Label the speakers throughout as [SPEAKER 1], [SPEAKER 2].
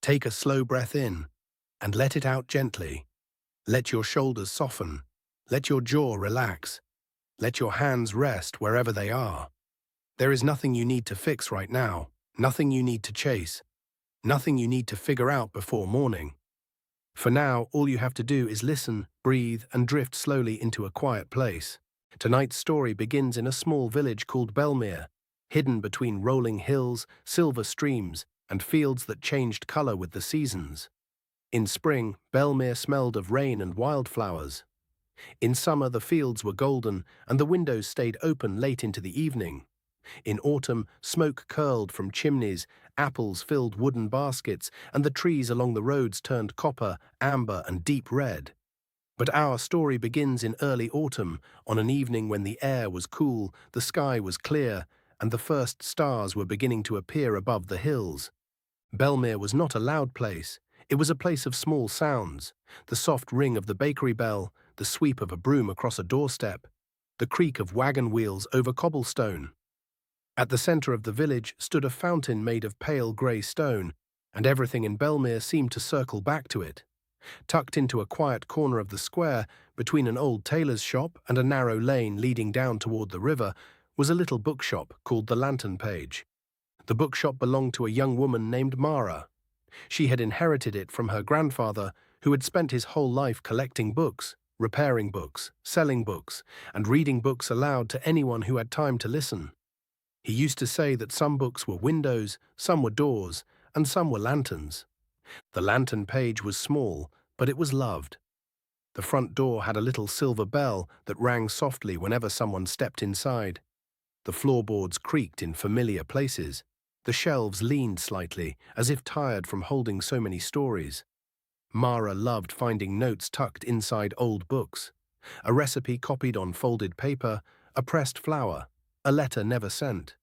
[SPEAKER 1] Take a slow breath in and let it out gently. Let your shoulders soften. Let your jaw relax. Let your hands rest wherever they are. There is nothing you need to fix right now, nothing you need to chase, nothing you need to figure out before morning. For now, all you have to do is listen, breathe, and drift slowly into a quiet place. Tonight's story begins in a small village called Bellmere, hidden between rolling hills, silver streams, and fields that changed color with the seasons. In spring, Bellmere smelled of rain and wildflowers. In summer, the fields were golden, and the windows stayed open late into the evening. In autumn, smoke curled from chimneys, apples filled wooden baskets, and the trees along the roads turned copper, amber, and deep red. But our story begins in early autumn, on an evening when the air was cool, the sky was clear, and the first stars were beginning to appear above the hills. Bellmere was not a loud place. It was a place of small sounds: the soft ring of the bakery bell, the sweep of a broom across a doorstep, the creak of wagon wheels over cobblestone. At the center of the village stood a fountain made of pale grey stone, and everything in Bellmere seemed to circle back to it. Tucked into a quiet corner of the square, between an old tailor's shop and a narrow lane leading down toward the river, was a little bookshop called the Lantern Page. The bookshop belonged to a young woman named Mara. She had inherited it from her grandfather, who had spent his whole life collecting books, repairing books, selling books, and reading books aloud to anyone who had time to listen. He used to say that some books were windows, some were doors, and some were lanterns. The Lantern Page was small, but it was loved. The front door had a little silver bell that rang softly whenever someone stepped inside. The floorboards creaked in familiar places. The shelves leaned slightly, as if tired from holding so many stories. Mara loved finding notes tucked inside old books, a recipe copied on folded paper, a pressed flower, a letter never sent.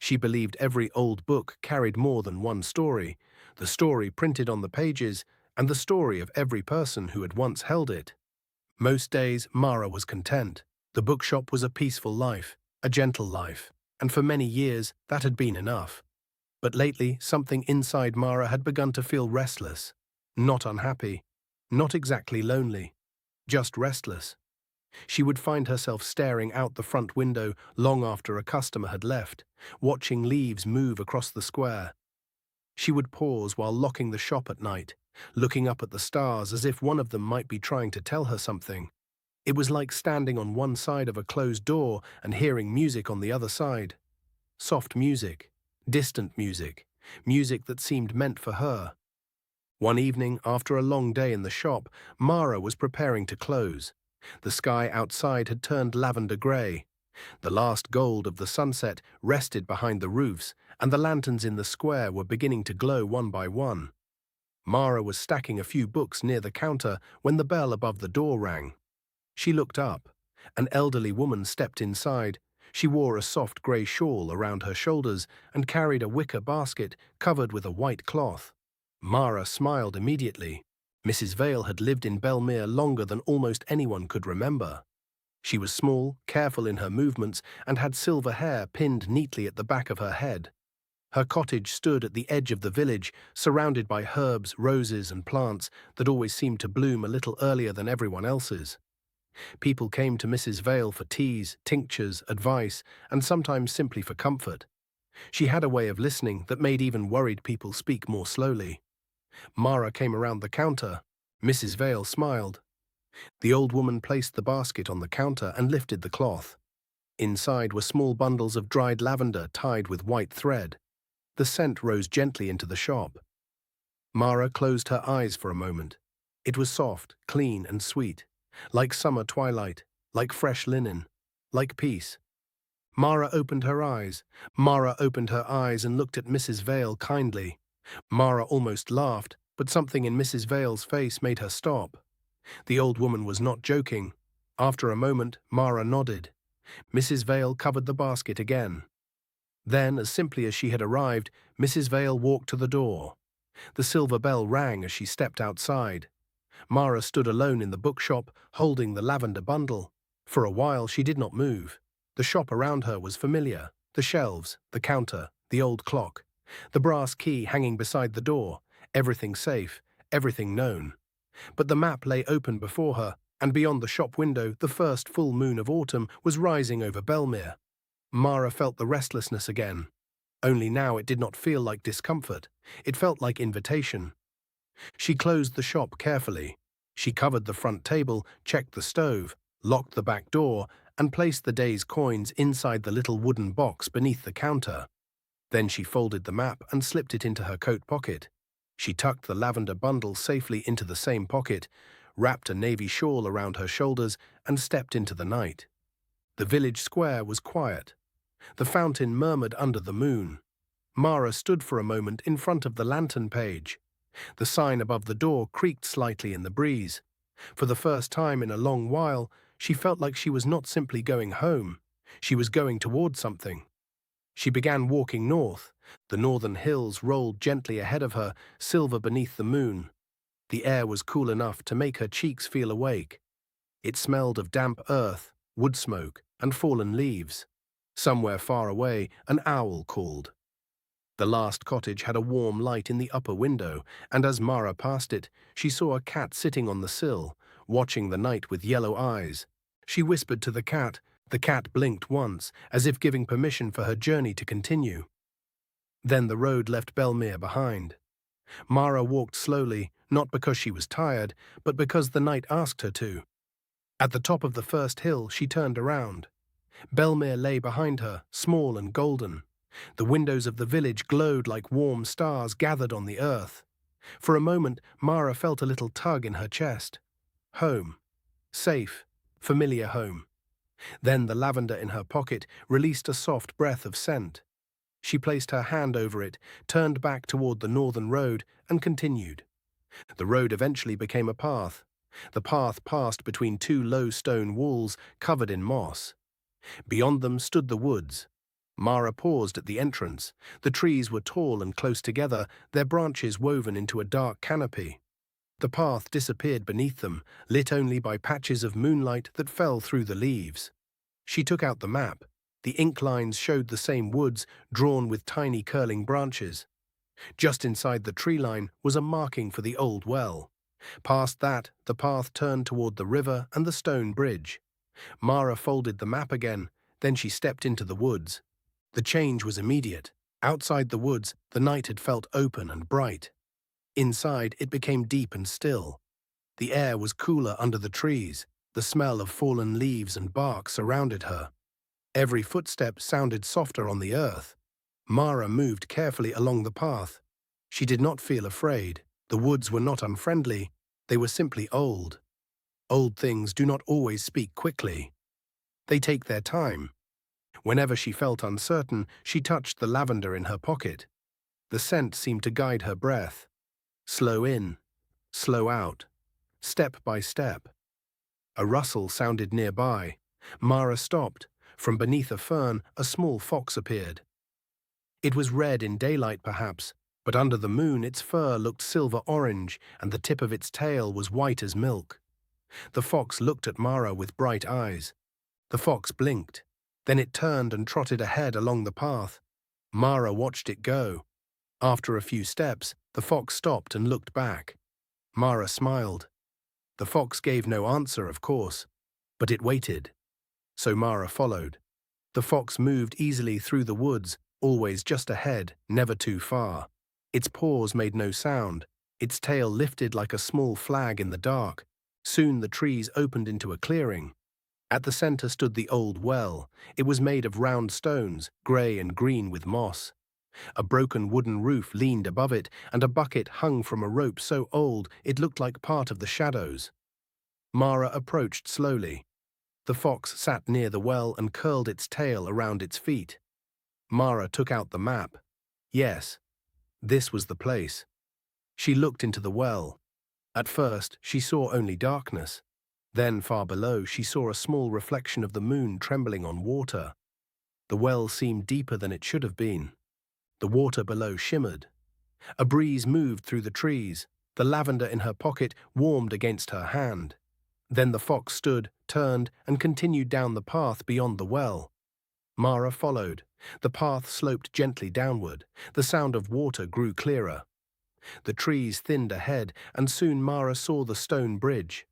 [SPEAKER 1] She believed every old book carried more than one story, the story printed on the pages, and the story of every person who had once held it. Most days, Mara was content. The bookshop was a peaceful life, a gentle life, and for many years that had been enough. But lately, something inside Mara had begun to feel restless. Not unhappy, not exactly lonely, just restless. She would find herself staring out the front window long after a customer had left, watching leaves move across the square. She would pause while locking the shop at night, looking up at the stars as if one of them might be trying to tell her something. It was like standing on one side of a closed door and hearing music on the other side. Soft music, distant music, music that seemed meant for her. One evening, after a long day in the shop, Mara was preparing to close. The sky outside had turned lavender grey. The last gold of the sunset rested behind the roofs, and the lanterns in the square were beginning to glow one by one. Mara was stacking a few books near the counter when the bell above the door rang. She looked up. An elderly woman stepped inside. She wore a soft grey shawl around her shoulders and carried a wicker basket covered with a white cloth. Mara smiled immediately. Mrs. Vale had lived in Bellmere longer than almost anyone could remember. She was small, careful in her movements, and had silver hair pinned neatly at the back of her head. Her cottage stood at the edge of the village, surrounded by herbs, roses, and plants that always seemed to bloom a little earlier than everyone else's. People came to Mrs. Vale for teas, tinctures, advice, and sometimes simply for comfort. She had a way of listening that made even worried people speak more slowly. Mara came around the counter. Mrs. Vale smiled. The old woman placed the basket on the counter and lifted the cloth. Inside were small bundles of dried lavender tied with white thread. The scent rose gently into the shop. Mara closed her eyes for a moment. It was soft, clean, and sweet, like summer twilight, like fresh linen, like peace. Mara opened her eyes. Mara opened her eyes and looked at Mrs. Vale kindly. Mara almost laughed, but something in Mrs. Vale's face made her stop. The old woman was not joking. After a moment, Mara nodded. Mrs. Vale covered the basket again. Then, as simply as she had arrived, Mrs. Vale walked to the door. The silver bell rang as she stepped outside. Mara stood alone in the bookshop, holding the lavender bundle. For a while she did not move. The shop around her was familiar. The shelves, the counter, the old clock, the brass key hanging beside the door. Everything safe, everything known. But the map lay open before her, and beyond the shop window the first full moon of autumn was rising over Bellmere. Mara felt the restlessness again. Only now it did not feel like discomfort. It felt like invitation. She closed the shop carefully. She covered the front table, checked the stove, locked the back door, and placed the day's coins inside the little wooden box beneath the counter. Then she folded the map and slipped it into her coat pocket. She tucked the lavender bundle safely into the same pocket, wrapped a navy shawl around her shoulders, and stepped into the night. The village square was quiet. The fountain murmured under the moon. Mara stood for a moment in front of the lantern page. The sign above the door creaked slightly in the breeze. For the first time in a long while, she felt like she was not simply going home. She was going toward something. She began walking north. The northern hills rolled gently ahead of her, silver beneath the moon. The air was cool enough to make her cheeks feel awake. It smelled of damp earth, wood smoke, and fallen leaves. Somewhere far away, an owl called. The last cottage had a warm light in the upper window, and as Mara passed it, she saw a cat sitting on the sill, watching the night with yellow eyes. She whispered to the cat. The cat blinked once, as if giving permission for her journey to continue. Then the road left Bellmere behind. Mara walked slowly, not because she was tired, but because the night asked her to. At the top of the first hill, she turned around. Bellmere lay behind her, small and golden. The windows of the village glowed like warm stars gathered on the earth. For a moment, Mara felt a little tug in her chest. Home. Safe. Familiar home. Then the lavender in her pocket released a soft breath of scent. She placed her hand over it, turned back toward the northern road, and continued. The road eventually became a path. The path passed between two low stone walls covered in moss. Beyond them stood the woods. Mara paused at the entrance. The trees were tall and close together, their branches woven into a dark canopy. The path disappeared beneath them, lit only by patches of moonlight that fell through the leaves. She took out the map. The ink lines showed the same woods, drawn with tiny curling branches. Just inside the tree line was a marking for the old well. Past that, the path turned toward the river and the stone bridge. Mara folded the map again, then she stepped into the woods. The change was immediate. Outside the woods, the night had felt open and bright. Inside, it became deep and still. The air was cooler under the trees. The smell of fallen leaves and bark surrounded her. Every footstep sounded softer on the earth. Mara moved carefully along the path. She did not feel afraid. The woods were not unfriendly. They were simply old. Old things do not always speak quickly. They take their time. Whenever she felt uncertain, she touched the lavender in her pocket. The scent seemed to guide her breath. Slow in, slow out, step by step. A rustle sounded nearby. Mara stopped. From beneath a fern, a small fox appeared. It was red in daylight, perhaps, but under the moon its fur looked silver-orange, and the tip of its tail was white as milk. The fox looked at Mara with bright eyes. The fox blinked. Then it turned and trotted ahead along the path. Mara watched it go. After a few steps, the fox stopped and looked back. Mara smiled. The fox gave no answer, of course, but it waited. So Mara followed. The fox moved easily through the woods, always just ahead, never too far. Its paws made no sound. Its tail lifted like a small flag in the dark. Soon the trees opened into a clearing. At the center stood the old well. It was made of round stones, grey and green with moss. A broken wooden roof leaned above it, and a bucket hung from a rope so old it looked like part of the shadows. Mara approached slowly. The fox sat near the well and curled its tail around its feet. Mara took out the map. Yes, this was the place. She looked into the well. At first, she saw only darkness. Then, far below, she saw a small reflection of the moon trembling on water. The well seemed deeper than it should have been. The water below shimmered. A breeze moved through the trees. The lavender in her pocket warmed against her hand. Then the fox stood, turned, and continued down the path beyond the well. Mara followed. The path sloped gently downward. The sound of water grew clearer. The trees thinned ahead, and soon Mara saw the stone bridge.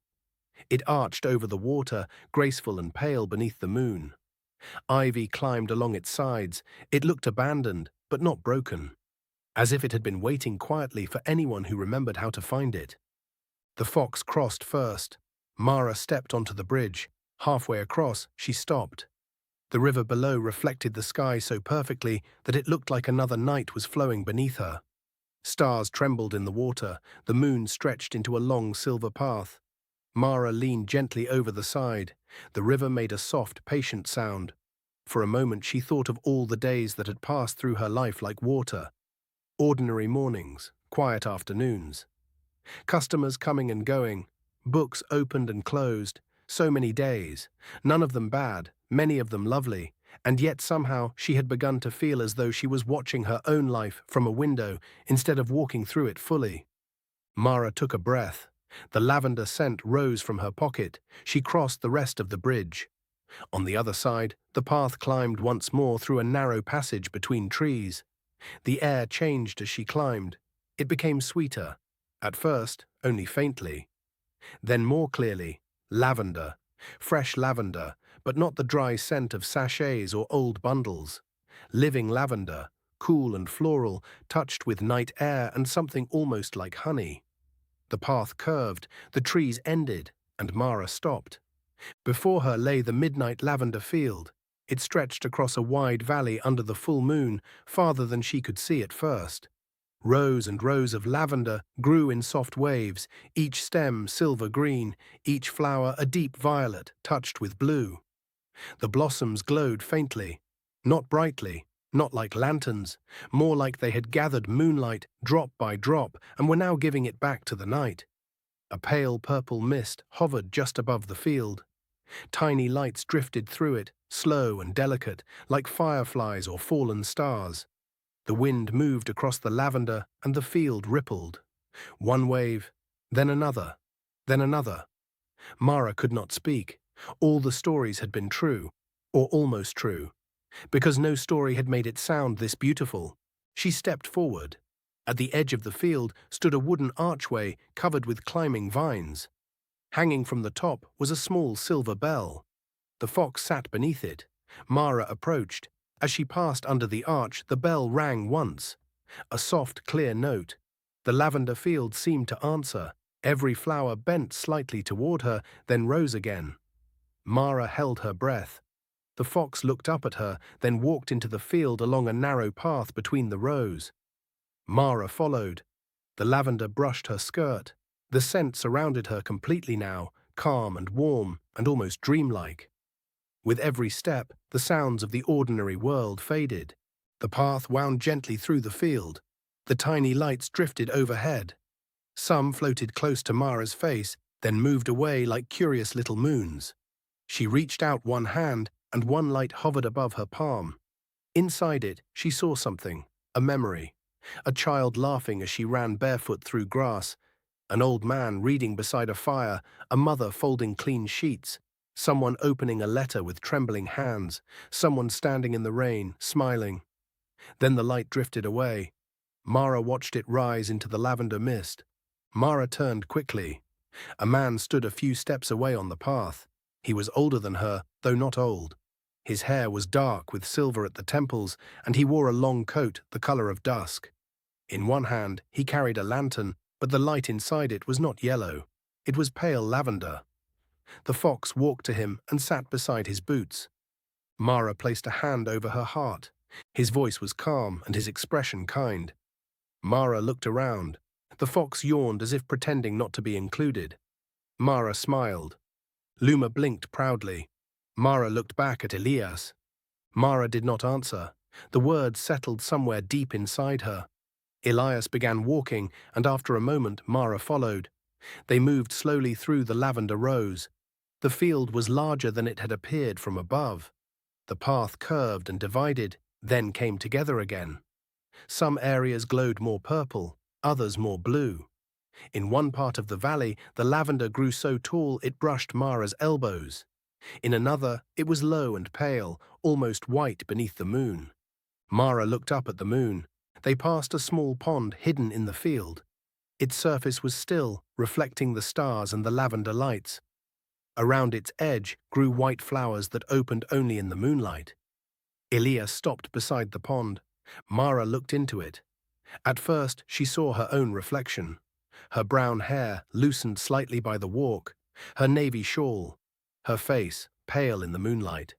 [SPEAKER 1] It arched over the water, graceful and pale beneath the moon. Ivy climbed along its sides. It looked abandoned, but not broken, as if it had been waiting quietly for anyone who remembered how to find it. The fox crossed first. Mara stepped onto the bridge. Halfway across, she stopped. The river below reflected the sky so perfectly that it looked like another night was flowing beneath her. Stars trembled in the water. The moon stretched into a long silver path. Mara leaned gently over the side. The river made a soft, patient sound. For a moment she thought of all the days that had passed through her life like water. Ordinary mornings, quiet afternoons. Customers coming and going, books opened and closed, so many days, none of them bad, many of them lovely, and yet somehow she had begun to feel as though she was watching her own life from a window instead of walking through it fully. Mara took a breath. The lavender scent rose from her pocket. She crossed the rest of the bridge. On the other side, the path climbed once more through a narrow passage between trees. The air changed as she climbed. It became sweeter. At first, only faintly. Then more clearly, lavender. Fresh lavender, but not the dry scent of sachets or old bundles. Living lavender, cool and floral, touched with night air and something almost like honey. The path curved, the trees ended, and Mara stopped. Before her lay the Midnight Lavender Field. It stretched across a wide valley under the full moon, farther than she could see at first. Rows and rows of lavender grew in soft waves, each stem silver green, each flower a deep violet touched with blue. The blossoms glowed faintly, not brightly, not like lanterns, more like they had gathered moonlight drop by drop and were now giving it back to the night. A pale purple mist hovered just above the field. Tiny lights drifted through it, slow and delicate, like fireflies or fallen stars. The wind moved across the lavender and the field rippled. One wave, then another, then another. Mara could not speak. All the stories had been true, or almost true, because no story had made it sound this beautiful. She stepped forward. At the edge of the field stood a wooden archway covered with climbing vines. Hanging from the top was a small silver bell. The fox sat beneath it. Mara approached. As she passed under the arch, the bell rang once. A soft, clear note. The lavender field seemed to answer. Every flower bent slightly toward her, then rose again. Mara held her breath. The fox looked up at her, then walked into the field along a narrow path between the rows. Mara followed. The lavender brushed her skirt. The scent surrounded her completely now, calm and warm and almost dreamlike. With every step, the sounds of the ordinary world faded. The path wound gently through the field. The tiny lights drifted overhead. Some floated close to Mara's face, then moved away like curious little moons. She reached out one hand, and one light hovered above her palm. Inside it, she saw something, a memory. A child laughing as she ran barefoot through grass, an old man reading beside a fire, a mother folding clean sheets, someone opening a letter with trembling hands, someone standing in the rain, smiling. Then the light drifted away. Mara watched it rise into the lavender mist. Mara turned quickly. A man stood a few steps away on the path. He was older than her, though not old. His hair was dark with silver at the temples, and he wore a long coat the color of dusk. In one hand, he carried a lantern, but the light inside it was not yellow. It was pale lavender. The fox walked to him and sat beside his boots. Mara placed a hand over her heart. His voice was calm and his expression kind. Mara looked around. The fox yawned as if pretending not to be included. Mara smiled. Luma blinked proudly. Mara looked back at Elias. Mara did not answer. The words settled somewhere deep inside her. Elias began walking, and after a moment Mara followed. They moved slowly through the lavender rows. The field was larger than it had appeared from above. The path curved and divided, then came together again. Some areas glowed more purple, others more blue. In one part of the valley, the lavender grew so tall it brushed Mara's elbows. In another, it was low and pale, almost white beneath the moon. Mara looked up at the moon. They passed a small pond hidden in the field. Its surface was still, reflecting the stars and the lavender lights. Around its edge grew white flowers that opened only in the moonlight. Elias stopped beside the pond. Mara looked into it. At first, she saw her own reflection. Her brown hair, loosened slightly by the walk, her navy shawl, her face, pale in the moonlight.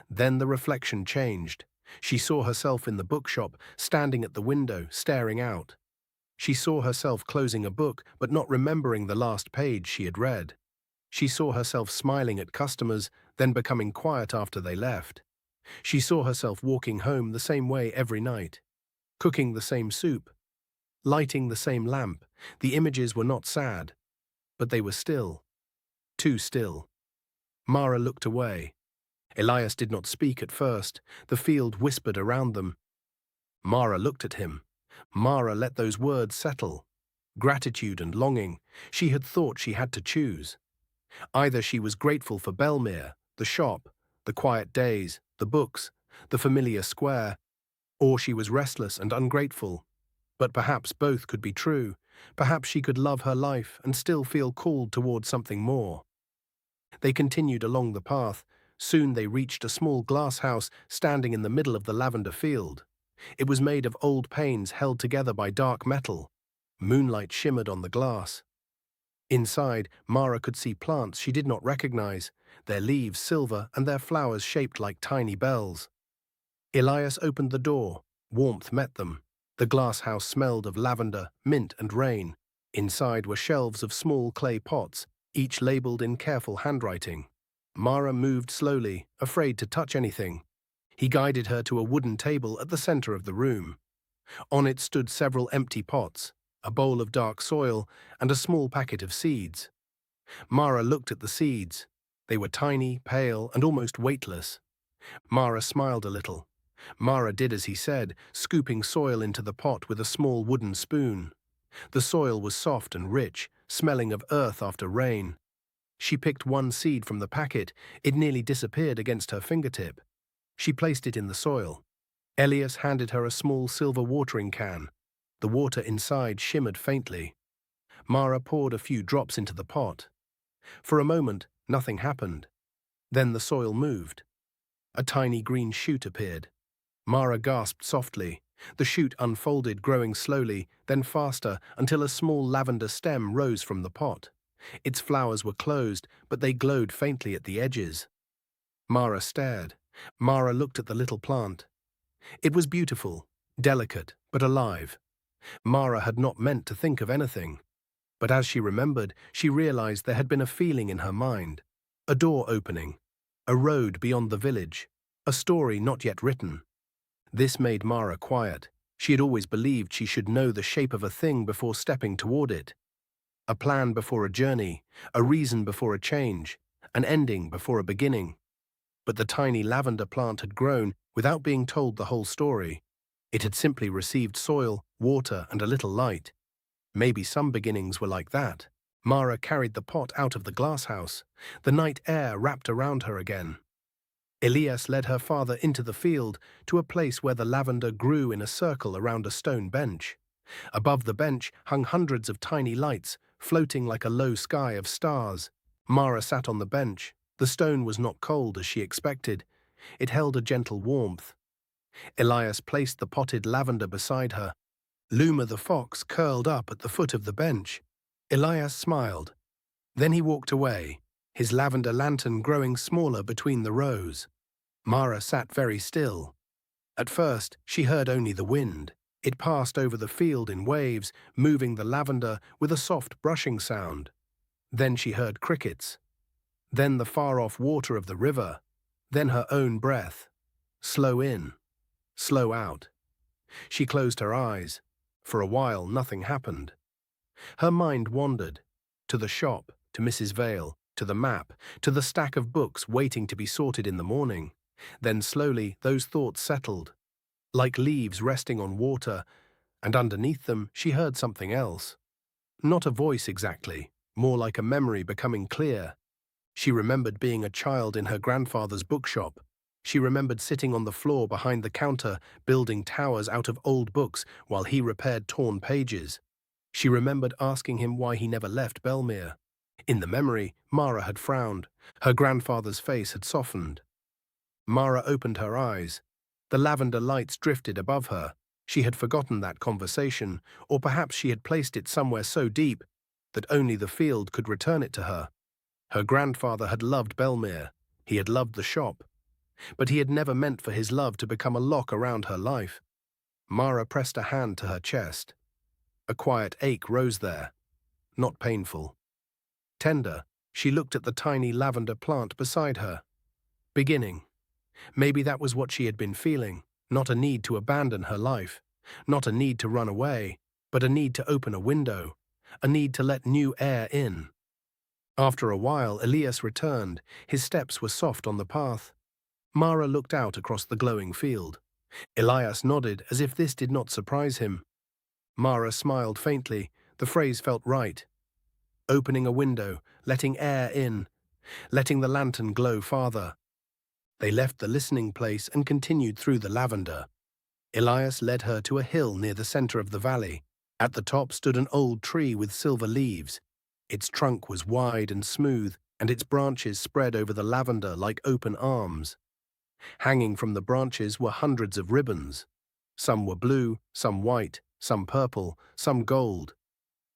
[SPEAKER 1] Then the reflection changed. She saw herself in the bookshop, standing at the window, staring out. She saw herself closing a book, but not remembering the last page she had read. She saw herself smiling at customers, then becoming quiet after they left. She saw herself walking home the same way every night, cooking the same soup, lighting the same lamp. The images were not sad, but they were still. Too still. Mara looked away. Elias did not speak at first. The field whispered around them. Mara looked at him. Mara let those words settle. Gratitude and longing. She had thought she had to choose. Either she was grateful for Bellmere, the shop, the quiet days, the books, the familiar square, or she was restless and ungrateful. But perhaps both could be true. Perhaps she could love her life and still feel called toward something more. They continued along the path. Soon they reached a small glass house standing in the middle of the lavender field. It was made of old panes held together by dark metal. Moonlight shimmered on the glass. Inside, Mara could see plants she did not recognize, their leaves silver and their flowers shaped like tiny bells. Elias opened the door. Warmth met them. The glass house smelled of lavender, mint and rain. Inside were shelves of small clay pots, each labeled in careful handwriting. Mara moved slowly, afraid to touch anything. He guided her to a wooden table at the center of the room. On it stood several empty pots, a bowl of dark soil, and a small packet of seeds. Mara looked at the seeds. They were tiny, pale, and almost weightless. Mara smiled a little. Mara did as he said, scooping soil into the pot with a small wooden spoon. The soil was soft and rich, smelling of earth after rain. She picked one seed from the packet. It nearly disappeared against her fingertip. She placed it in the soil. Elias handed her a small silver watering can. The water inside shimmered faintly. Mara poured a few drops into the pot. For a moment, nothing happened. Then the soil moved. A tiny green shoot appeared. Mara gasped softly. The shoot unfolded, growing slowly, then faster, until a small lavender stem rose from the pot. Its flowers were closed, but they glowed faintly at the edges. Mara stared. Mara looked at the little plant. It was beautiful, delicate, but alive. Mara had not meant to think of anything. But as she remembered, she realized there had been a feeling in her mind. A door opening. A road beyond the village. A story not yet written. This made Mara quiet. She had always believed she should know the shape of a thing before stepping toward it. A plan before a journey, a reason before a change, an ending before a beginning. But the tiny lavender plant had grown without being told the whole story. It had simply received soil, water, and a little light. Maybe some beginnings were like that. Mara carried the pot out of the glasshouse. The night air wrapped around her again. Elias led her farther into the field, to a place where the lavender grew in a circle around a stone bench. Above the bench hung hundreds of tiny lights, floating like a low sky of stars. Mara sat on the bench. The stone was not cold as she expected. It held a gentle warmth. Elias placed the potted lavender beside her. Luma the fox curled up at the foot of the bench. Elias smiled. Then he walked away, his lavender lantern growing smaller between the rows. Mara sat very still. At first, she heard only the wind. It passed over the field in waves, moving the lavender with a soft brushing sound. Then she heard crickets. Then the far-off water of the river. Then her own breath. Slow in, slow out. She closed her eyes. For a while, nothing happened. Her mind wandered. To the shop, to Mrs. Vale, to the map, to the stack of books waiting to be sorted in the morning. Then slowly, those thoughts settled, like leaves resting on water, and underneath them she heard something else. Not a voice exactly, more like a memory becoming clear. She remembered being a child in her grandfather's bookshop. She remembered sitting on the floor behind the counter, building towers out of old books while he repaired torn pages. She remembered asking him why he never left Bellmere. In the memory, Mara had frowned. Her grandfather's face had softened. Mara opened her eyes. The lavender lights drifted above her. She had forgotten that conversation, or perhaps she had placed it somewhere so deep that only the field could return it to her. Her grandfather had loved Bellmere. He had loved the shop. But he had never meant for his love to become a lock around her life. Mara pressed a hand to her chest. A quiet ache rose there. Not painful. Tender, she looked at the tiny lavender plant beside her. Beginning. Maybe that was what she had been feeling. Not a need to abandon her life. Not a need to run away. But a need to open a window. A need to let new air in. After a while, Elias returned. His steps were soft on the path. Mara looked out across the glowing field. Elias nodded as if this did not surprise him. Mara smiled faintly. The phrase felt right. Opening a window, letting air in, letting the lantern glow farther. They left the listening place and continued through the lavender. Elias led her to a hill near the center of the valley. At the top stood an old tree with silver leaves. Its trunk was wide and smooth, and its branches spread over the lavender like open arms. Hanging from the branches were hundreds of ribbons. Some were blue, some white, some purple, some gold.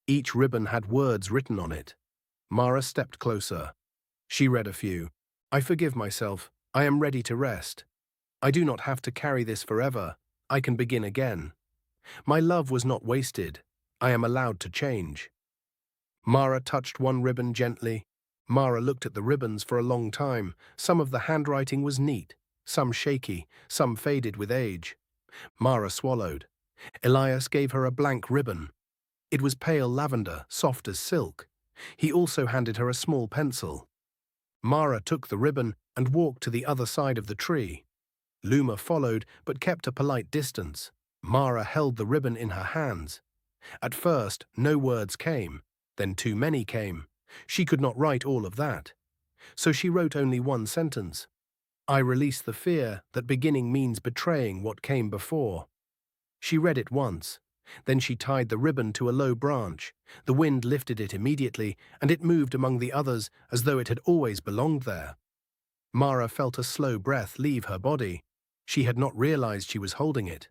[SPEAKER 1] Each ribbon had words written on it. Mara stepped closer. She read a few. I forgive myself. I am ready to rest. I do not have to carry this forever. I can begin again. My love was not wasted. I am allowed to change. Mara touched one ribbon gently. Mara looked at the ribbons for a long time. Some of the handwriting was neat, some shaky, some faded with age. Mara swallowed. Elias gave her a blank ribbon. It was pale lavender, soft as silk. He also handed her a small pencil. Mara took the ribbon and walked to the other side of the tree. Luma followed but kept a polite distance. Mara held the ribbon in her hands. At first, no words came. Then too many came. She could not write all of that. So she wrote only one sentence. I release the fear that beginning means betraying what came before. She read it once. Then she tied the ribbon to a low branch. The wind lifted it immediately, and it moved among the others as though it had always belonged there. Mara felt a slow breath leave her body. She had not realized she was holding it.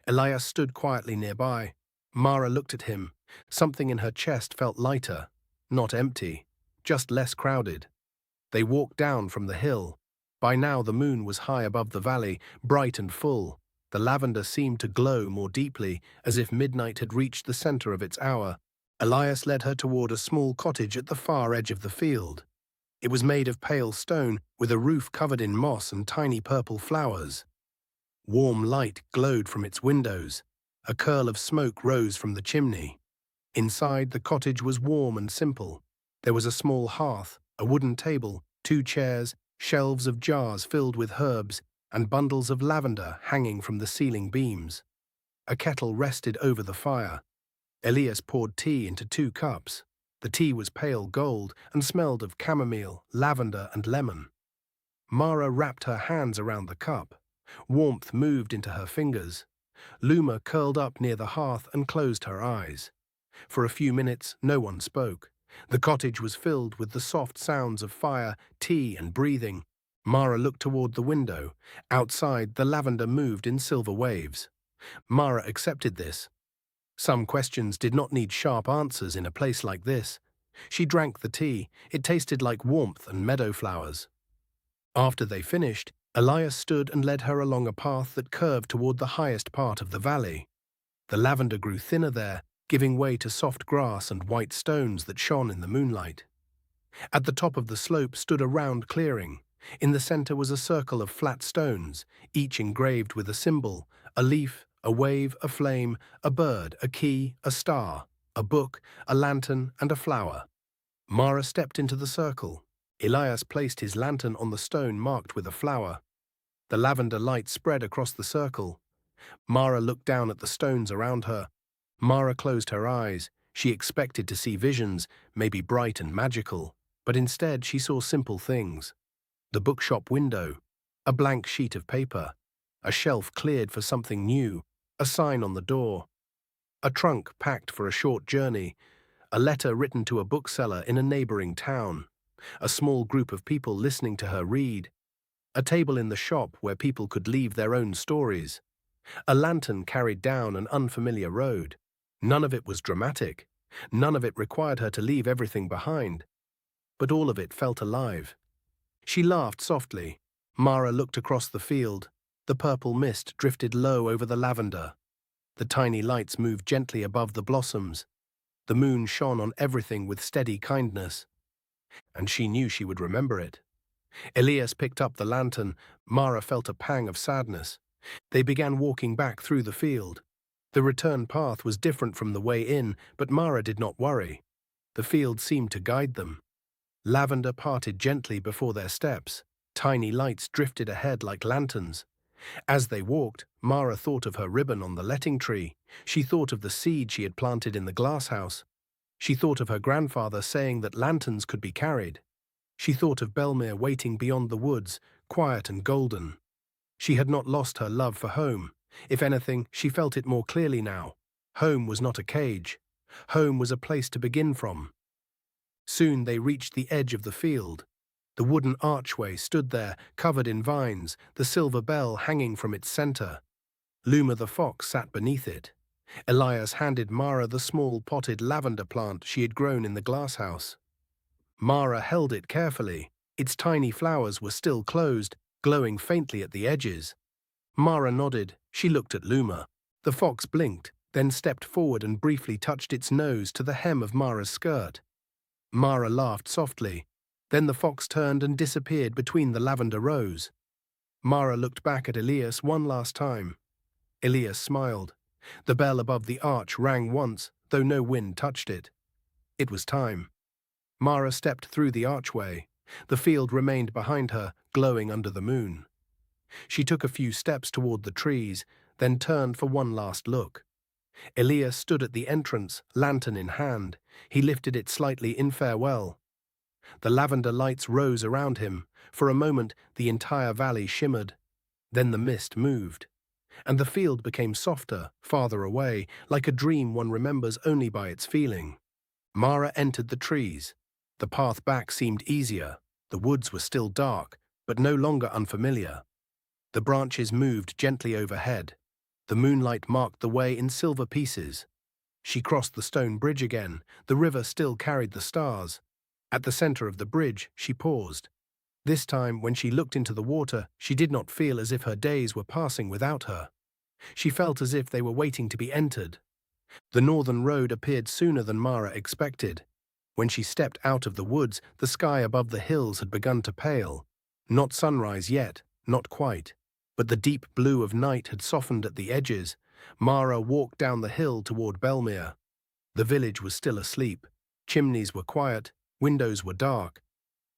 [SPEAKER 1] Elias stood quietly nearby. Mara looked at him. Something in her chest felt lighter, not empty, just less crowded. They walked down from the hill. By now the moon was high above the valley, bright and full. The lavender seemed to glow more deeply, as if midnight had reached the center of its hour. Elias led her toward a small cottage at the far edge of the field. It was made of pale stone, with a roof covered in moss and tiny purple flowers. Warm light glowed from its windows. A curl of smoke rose from the chimney. Inside, the cottage was warm and simple. There was a small hearth, a wooden table, 2 chairs, shelves of jars filled with herbs, and bundles of lavender hanging from the ceiling beams. A kettle rested over the fire. Elias poured tea into 2 cups. The tea was pale gold and smelled of chamomile, lavender, and lemon. Mara wrapped her hands around the cup. Warmth moved into her fingers. Luma curled up near the hearth and closed her eyes. For a few minutes, no one spoke. The cottage was filled with the soft sounds of fire, tea, and breathing. Mara looked toward the window. Outside, the lavender moved in silver waves. Mara accepted this. Some questions did not need sharp answers in a place like this. She drank the tea. It tasted like warmth and meadow flowers. After they finished, Elias stood and led her along a path that curved toward the highest part of the valley. The lavender grew thinner there, giving way to soft grass and white stones that shone in the moonlight. At the top of the slope stood a round clearing. In the center was a circle of flat stones, each engraved with a symbol, a leaf, a wave, a flame, a bird, a key, a star, a book, a lantern, and a flower. Mara stepped into the circle. Elias placed his lantern on the stone marked with a flower. The lavender light spread across the circle. Mara looked down at the stones around her. Mara closed her eyes. She expected to see visions, maybe bright and magical, but instead she saw simple things. The bookshop window, a blank sheet of paper, a shelf cleared for something new, a sign on the door. A trunk packed for a short journey, a letter written to a bookseller in a neighboring town, a small group of people listening to her read, a table in the shop where people could leave their own stories, a lantern carried down an unfamiliar road. None of it was dramatic. None of it required her to leave everything behind. But all of it felt alive. She laughed softly. Mara looked across the field. The purple mist drifted low over the lavender. The tiny lights moved gently above the blossoms. The moon shone on everything with steady kindness. And she knew she would remember it. Elias picked up the lantern. Mara felt a pang of sadness. They began walking back through the field. The return path was different from the way in, but Mara did not worry. The field seemed to guide them. Lavender parted gently before their steps. Tiny lights drifted ahead like lanterns. As they walked, Mara thought of her ribbon on the letting tree. She thought of the seed she had planted in the glasshouse. She thought of her grandfather saying that lanterns could be carried. She thought of Bellmere waiting beyond the woods, quiet and golden. She had not lost her love for home. If anything, she felt it more clearly now. Home was not a cage. Home was a place to begin from. Soon they reached the edge of the field. The wooden archway stood there, covered in vines, the silver bell hanging from its center. Luma the fox sat beneath it. Elias handed Mara the small potted lavender plant she had grown in the glasshouse. Mara held it carefully. Its tiny flowers were still closed, glowing faintly at the edges. Mara nodded. She looked at Luma. The fox blinked, then stepped forward and briefly touched its nose to the hem of Mara's skirt. Mara laughed softly. Then the fox turned and disappeared between the lavender rows. Mara looked back at Elias one last time. Elias smiled. The bell above the arch rang once, though no wind touched it. It was time. Mara stepped through the archway. The field remained behind her, glowing under the moon. She took a few steps toward the trees, then turned for one last look. Elias stood at the entrance, lantern in hand. He lifted it slightly in farewell. The lavender lights rose around him. For a moment, the entire valley shimmered. Then the mist moved, and the field became softer, farther away, like a dream one remembers only by its feeling. Mara entered the trees. The path back seemed easier. The woods were still dark, but no longer unfamiliar. The branches moved gently overhead. The moonlight marked the way in silver pieces. She crossed the stone bridge again. The river still carried the stars. At the center of the bridge, she paused. This time, when she looked into the water, she did not feel as if her days were passing without her. She felt as if they were waiting to be entered. The northern road appeared sooner than Mara expected. When she stepped out of the woods, the sky above the hills had begun to pale. Not sunrise yet, not quite. But the deep blue of night had softened at the edges. Mara walked down the hill toward Bellmere. The village was still asleep. Chimneys were quiet, windows were dark.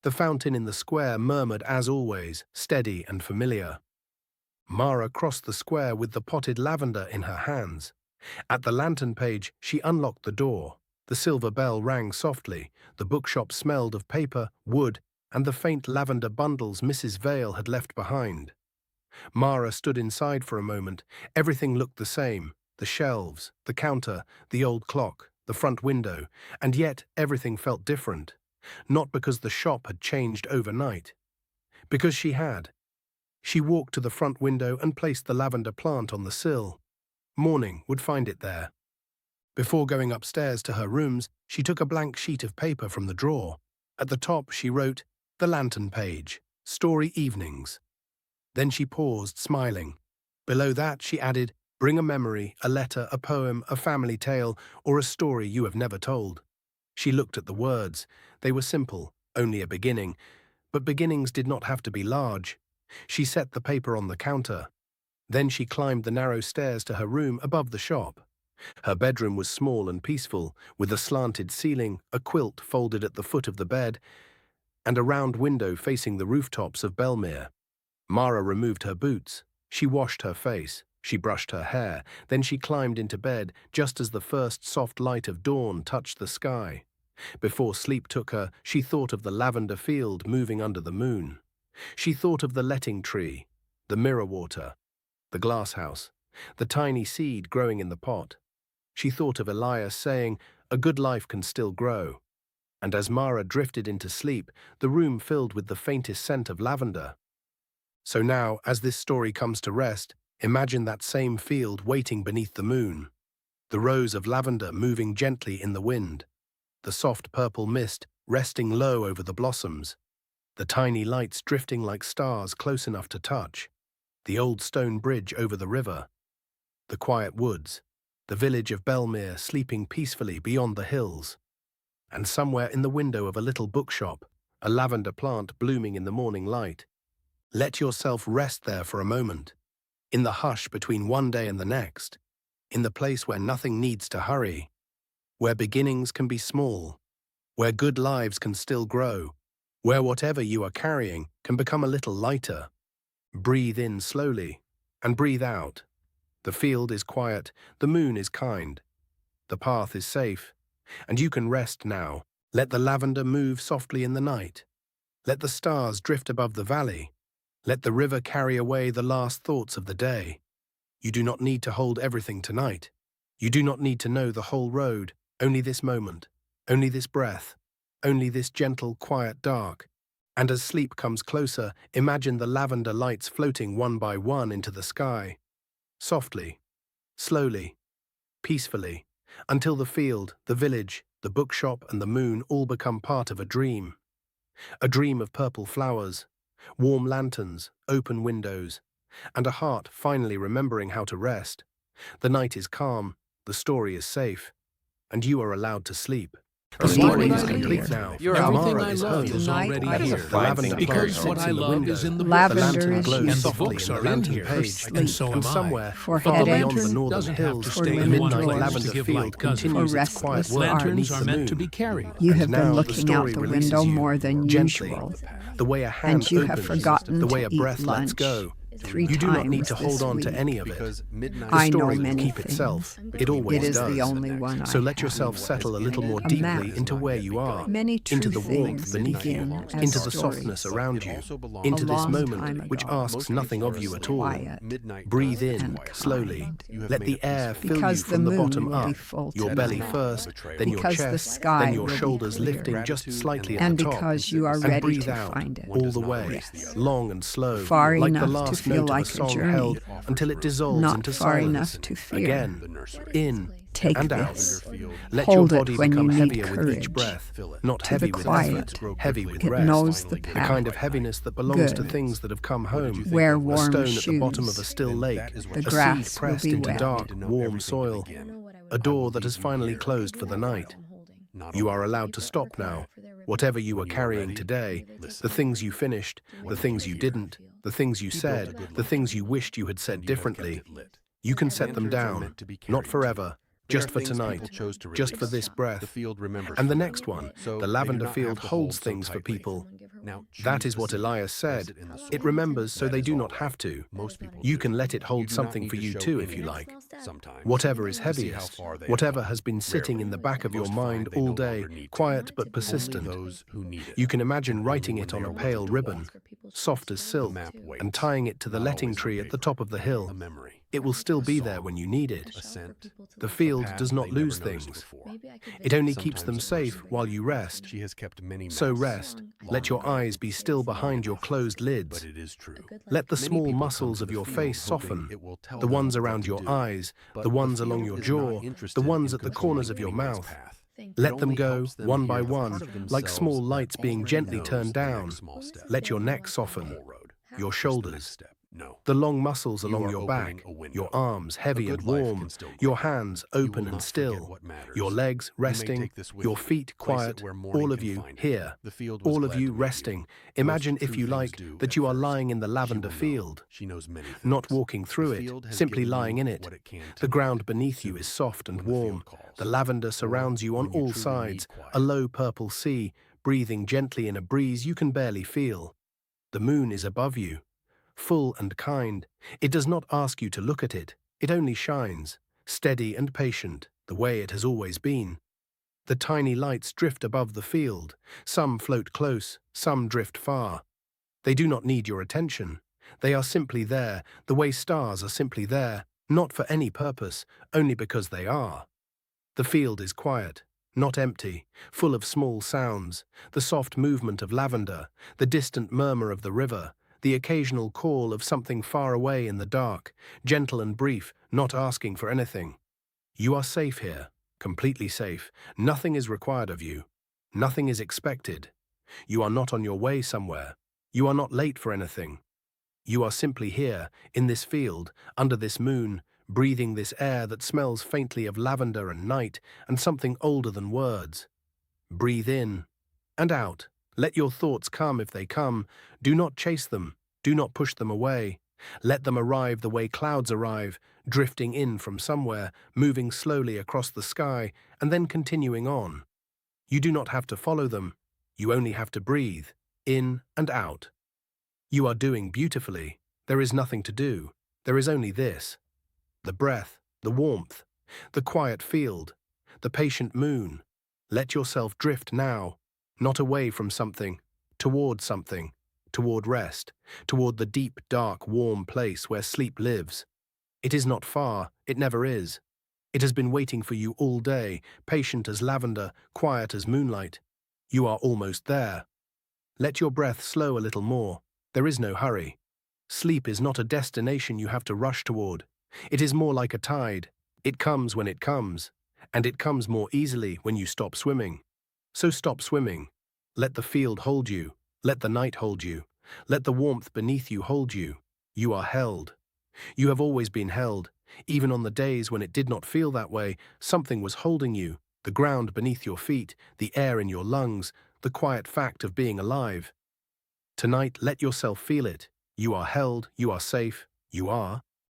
[SPEAKER 1] The fountain in the square murmured as always, steady and familiar. Mara crossed the square with the potted lavender in her hands. At the lantern page, she unlocked the door. The silver bell rang softly. The bookshop smelled of paper, wood, and the faint lavender bundles Mrs. Vale had left behind. Mara stood inside for a moment. Everything looked the same. The shelves, the counter, the old clock, the front window, and yet everything felt different. Not because the shop had changed overnight. Because she had. She walked to the front window and placed the lavender plant on the sill. Morning would find it there. Before going upstairs to her rooms, she took a blank sheet of paper from the drawer. At the top she wrote, "The Lantern Page, Story Evenings." Then she paused, smiling. Below that she added, "Bring a memory, a letter, a poem, a family tale, or a story you have never told." She looked at the words. They were simple, only a beginning. But beginnings did not have to be large. She set the paper on the counter. Then she climbed the narrow stairs to her room above the shop. Her bedroom was small and peaceful, with a slanted ceiling, a quilt folded at the foot of the bed, and a round window facing the rooftops of Bellmere. Mara removed her boots. She washed her face. She brushed her hair. Then she climbed into bed just as the first soft light of dawn touched the sky. Before sleep took her, she thought of the lavender field moving under the moon. She thought of the letting tree, the mirror water, the glasshouse, the tiny seed growing in the pot. She thought of Elias saying, "A good life can still grow." And as Mara drifted into sleep, the room filled with the faintest scent of lavender. So now, as this story comes to rest, imagine that same field waiting beneath the moon. The rows of lavender moving gently in the wind. The soft purple mist resting low over the blossoms. The tiny lights drifting like stars close enough to touch. The old stone bridge over the river. The quiet woods. The village of Bellmere sleeping peacefully beyond the hills. And somewhere in the window of a little bookshop, a lavender plant blooming in the morning light. Let yourself rest there for a moment, in the hush between one day and the next, in the place where nothing needs to hurry, where beginnings can be small, where good lives can still grow, where whatever you are carrying can become a little lighter. Breathe in slowly, and breathe out. The field is quiet, the moon is kind, the path is safe, and you can rest now. Let the lavender move softly in the night. Let the stars drift above the valley. Let the river carry away the last thoughts of the day. You do not need to hold everything tonight. You do not need to know the whole road, only this moment, only this breath, only this gentle, quiet dark. And as sleep comes closer, imagine the lavender lights floating one by one into the sky. Softly, slowly, peacefully, until the field, the village, the bookshop and the moon all become part of a dream. A dream of purple flowers, warm lanterns, open windows, and a heart finally remembering how to rest. The night is calm, the story is safe, and you are allowed to sleep. The story is complete now.
[SPEAKER 2] Everything I
[SPEAKER 1] is
[SPEAKER 2] love
[SPEAKER 1] home.
[SPEAKER 2] is already here.
[SPEAKER 1] The lavender
[SPEAKER 2] Because
[SPEAKER 1] plant
[SPEAKER 2] what
[SPEAKER 1] sits
[SPEAKER 2] I
[SPEAKER 1] in the
[SPEAKER 2] love
[SPEAKER 1] window.
[SPEAKER 2] is in the
[SPEAKER 1] The
[SPEAKER 3] Lavender
[SPEAKER 1] lantern
[SPEAKER 3] is
[SPEAKER 1] glows
[SPEAKER 3] used
[SPEAKER 1] softly
[SPEAKER 2] books
[SPEAKER 1] in the
[SPEAKER 2] are in
[SPEAKER 1] lantern
[SPEAKER 2] here,
[SPEAKER 1] page,
[SPEAKER 2] and so am
[SPEAKER 1] and
[SPEAKER 2] I.
[SPEAKER 1] somewhere,
[SPEAKER 3] For
[SPEAKER 1] far
[SPEAKER 3] headache,
[SPEAKER 1] beyond the
[SPEAKER 2] lantern
[SPEAKER 1] northern
[SPEAKER 2] doesn't have
[SPEAKER 1] hills,
[SPEAKER 2] to
[SPEAKER 3] for
[SPEAKER 2] stay
[SPEAKER 1] the
[SPEAKER 2] in one
[SPEAKER 1] Midnight
[SPEAKER 3] drawers,
[SPEAKER 2] place
[SPEAKER 1] Lavender
[SPEAKER 2] to give
[SPEAKER 1] Field
[SPEAKER 2] light, does it?
[SPEAKER 1] continues
[SPEAKER 3] For
[SPEAKER 1] its quiet
[SPEAKER 3] restless
[SPEAKER 1] work
[SPEAKER 3] hearts.
[SPEAKER 1] beneath
[SPEAKER 2] Lanterns
[SPEAKER 1] the
[SPEAKER 2] are meant to
[SPEAKER 1] moon.
[SPEAKER 2] be carried.
[SPEAKER 3] You
[SPEAKER 1] And
[SPEAKER 3] have
[SPEAKER 1] now
[SPEAKER 3] been
[SPEAKER 1] the
[SPEAKER 3] looking out
[SPEAKER 1] story
[SPEAKER 3] the
[SPEAKER 1] releases
[SPEAKER 3] window
[SPEAKER 1] you,
[SPEAKER 3] more than
[SPEAKER 1] gently,
[SPEAKER 3] usual,
[SPEAKER 1] the way a hand
[SPEAKER 3] and you have
[SPEAKER 1] opens,
[SPEAKER 3] forgotten
[SPEAKER 1] the way
[SPEAKER 3] to
[SPEAKER 1] a
[SPEAKER 3] eat
[SPEAKER 1] breath lets
[SPEAKER 3] lunch
[SPEAKER 1] go.
[SPEAKER 3] 3
[SPEAKER 1] You do not need
[SPEAKER 3] times
[SPEAKER 1] to hold
[SPEAKER 3] this
[SPEAKER 1] on to
[SPEAKER 3] week.
[SPEAKER 1] any of it.
[SPEAKER 2] Midnight
[SPEAKER 1] The
[SPEAKER 3] I know
[SPEAKER 1] story will
[SPEAKER 3] many
[SPEAKER 1] keep itself.
[SPEAKER 3] things.
[SPEAKER 1] It always
[SPEAKER 3] It is
[SPEAKER 1] does.
[SPEAKER 3] the only one
[SPEAKER 1] So
[SPEAKER 3] I
[SPEAKER 1] let
[SPEAKER 3] have.
[SPEAKER 1] yourself settle a little more
[SPEAKER 3] A map.
[SPEAKER 1] deeply into where you are,
[SPEAKER 3] Many
[SPEAKER 1] into
[SPEAKER 3] true
[SPEAKER 1] the warmth
[SPEAKER 3] things
[SPEAKER 1] beneath
[SPEAKER 3] begin
[SPEAKER 1] you,
[SPEAKER 3] as
[SPEAKER 1] into the
[SPEAKER 3] stories.
[SPEAKER 1] softness around you,
[SPEAKER 3] A
[SPEAKER 1] into this
[SPEAKER 3] long
[SPEAKER 1] moment
[SPEAKER 3] time
[SPEAKER 1] which
[SPEAKER 3] ago.
[SPEAKER 1] asks nothing of you at all.
[SPEAKER 3] Quiet
[SPEAKER 1] Breathe in
[SPEAKER 3] and
[SPEAKER 1] slowly.
[SPEAKER 3] kind.
[SPEAKER 1] Let the air fill you
[SPEAKER 3] Because the
[SPEAKER 1] from the
[SPEAKER 3] moon
[SPEAKER 1] bottom
[SPEAKER 3] will be
[SPEAKER 1] up,
[SPEAKER 3] full
[SPEAKER 1] your belly
[SPEAKER 3] tonight.
[SPEAKER 1] first, then your
[SPEAKER 3] Because the
[SPEAKER 1] chest,
[SPEAKER 3] sky
[SPEAKER 1] then your
[SPEAKER 3] will be
[SPEAKER 1] shoulders
[SPEAKER 3] clear.
[SPEAKER 1] lifting just slightly at
[SPEAKER 3] And
[SPEAKER 1] the top.
[SPEAKER 3] because you are
[SPEAKER 1] And
[SPEAKER 3] ready
[SPEAKER 1] breathe
[SPEAKER 3] to
[SPEAKER 1] out
[SPEAKER 3] find it.
[SPEAKER 1] all the way,
[SPEAKER 3] Yes.
[SPEAKER 1] long and slow,
[SPEAKER 3] Far
[SPEAKER 1] like the
[SPEAKER 3] enough to
[SPEAKER 1] last
[SPEAKER 3] feel
[SPEAKER 1] note
[SPEAKER 3] like
[SPEAKER 1] of a
[SPEAKER 3] a
[SPEAKER 1] song
[SPEAKER 3] journey.
[SPEAKER 1] held until it dissolves
[SPEAKER 3] Not
[SPEAKER 1] into
[SPEAKER 3] far
[SPEAKER 1] silence.
[SPEAKER 3] enough to fear.
[SPEAKER 1] Again, in
[SPEAKER 3] Take
[SPEAKER 1] and
[SPEAKER 3] this.
[SPEAKER 1] out. Let
[SPEAKER 3] Hold
[SPEAKER 1] your
[SPEAKER 3] it
[SPEAKER 1] body
[SPEAKER 3] when
[SPEAKER 1] become
[SPEAKER 3] you need
[SPEAKER 1] heavier with each
[SPEAKER 3] courage.
[SPEAKER 1] breath, not
[SPEAKER 3] To
[SPEAKER 1] heavy
[SPEAKER 3] the
[SPEAKER 1] with
[SPEAKER 3] quiet.
[SPEAKER 1] effort, heavy with
[SPEAKER 3] It
[SPEAKER 1] rest.
[SPEAKER 3] knows the
[SPEAKER 1] The
[SPEAKER 3] path.
[SPEAKER 1] kind of heaviness that belongs to
[SPEAKER 3] Good.
[SPEAKER 1] things that have come home.
[SPEAKER 3] Wear
[SPEAKER 1] A
[SPEAKER 3] warm
[SPEAKER 1] stone
[SPEAKER 3] shoes.
[SPEAKER 1] at the bottom of a still lake,
[SPEAKER 3] The
[SPEAKER 1] a
[SPEAKER 3] grass
[SPEAKER 1] seed
[SPEAKER 3] will
[SPEAKER 1] pressed
[SPEAKER 3] be
[SPEAKER 1] into
[SPEAKER 3] wet.
[SPEAKER 1] dark, warm soil, a door that has finally closed for the night. You are allowed to stop now. Whatever you are carrying today, the things you finished, the things you didn't, the things you said, the things you wished you had said differently, you can set them down, not forever, just for tonight, just for this breath. And the next one, the lavender field holds things for people. That is what Elias said. It remembers so they do not have to. You can let it hold something for you too if you like. Whatever is heaviest, whatever has been sitting in the back of your mind all day, quiet but persistent. You can imagine writing it on a pale ribbon, soft as silk, and tying it to the letting tree at the top of the hill. It will still be there when you need it. The field does not lose things. It only keeps them safe while you rest. So rest. Let your eyes be still behind your closed lids. Let the small muscles of your face soften. The ones around your eyes, the ones along your jaw, the ones at the corners of your mouth. Let them go, one by one, like small lights being gently turned down. Let your neck soften, your shoulders, the long muscles along your back, your arms heavy and warm, your hands open and still, your legs resting, your feet quiet, all of you here, all of you resting. Imagine, if you like, that you are lying in the lavender field, not walking through it, simply lying in it. The ground beneath you is soft and warm. The lavender surrounds you on all sides, a low purple sea, breathing gently in a breeze you can barely feel. The moon is above you, full and kind. It does not ask you to look at it. It only shines, steady and patient, the way it has always been. The tiny lights drift above the field. Some float close, some drift far. They do not need your attention. They are simply there, the way stars are simply there, not for any purpose, only because they are. The field is quiet, not empty, full of small sounds, the soft movement of lavender, the distant murmur of the river, the occasional call of something far away in the dark, gentle and brief, not asking for anything. You are safe here, completely safe. Nothing is required of you. Nothing is expected. You are not on your way somewhere. You are not late for anything. You are simply here, in this field, under this moon, breathing this air that smells faintly of lavender and night and something older than words. Breathe in and out. Let your thoughts come if they come. Do not chase them. Do not push them away. Let them arrive the way clouds arrive, drifting in from somewhere, moving slowly across the sky, and then continuing on. You do not have to follow them. You only have to breathe, in and out. You are doing beautifully. There is nothing to do. There is only this. The breath, the warmth, the quiet field, the patient moon. Let yourself drift now, not away from something, toward rest, toward the deep, dark, warm place where sleep lives. It is not far, it never is. It has been waiting for you all day, patient as lavender, quiet as moonlight. You are almost there. Let your breath slow a little more. There is no hurry. Sleep is not a destination you have to rush toward. It is more like a tide. It comes when it comes, and it comes more easily when you stop swimming. So stop swimming. Let the field hold you. Let the night hold you. Let the warmth beneath you hold you. You are held. You have always been held. Even on the days when it did not feel that way, something was holding you. The ground beneath your feet, the air in your lungs, the quiet fact of being alive. Tonight, let yourself feel it. You are held, you are safe, you are